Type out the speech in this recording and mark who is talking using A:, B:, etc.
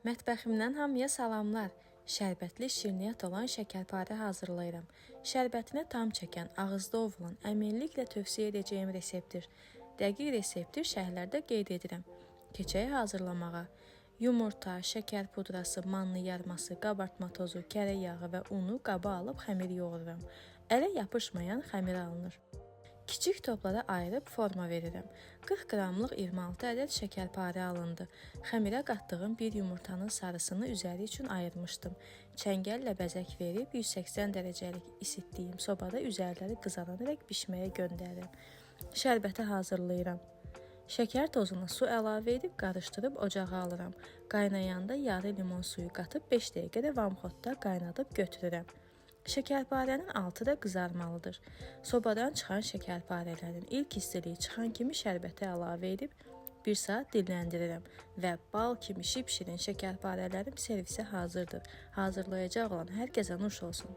A: Mətbəximdən hamıya salamlar. Şərbətli şirniyyat olan şəkərparə hazırlayıram. Şərbətini tam çəkən, ağızda ovulan, əminliklə tövsiyə edəcəyim reseptdir. Dəqiq resepti şərhlərdə qeyd edirəm. Keçək hazırlamağa. Yumurta, şəkər pudrası, manlı yarması, qabartma tozu, kərə yağı və unu qaba alıb xəmir yoğururam. Ələ yapışmayan xəmir alınır. Kiçik toplara ayırıb forma verirəm. 40 qramlıq 26 ədəd şəkərparə alındı. Xəmirə qatdığım bir yumurtanın sarısını üzəri üçün ayırmışdım. Çəngəllə bəzək verib 180 dərəcəlik isitdiyim sobada üzərləri qızararaq bişməyə göndərirəm. Şərbəti hazırlayıram. Şəkər tozuna su əlavə edib qarışdırıb ocağa alıram. Qaynayanda yarı limon suyu qatıb 5 dəqiqədə vamxotda qaynadıb götürürəm. Şəkərparənin altı da qızarmalıdır. Sobadan çıxan şəkərparələrin ilk istiliyi çıxan kimi şərbətə əlavə edib 1 saat dinləndirirəm və bal kimi şipşirin şəkərparələrim servisə hazırdır. Hazırlayacaq olan hər kəsə nuş olsun.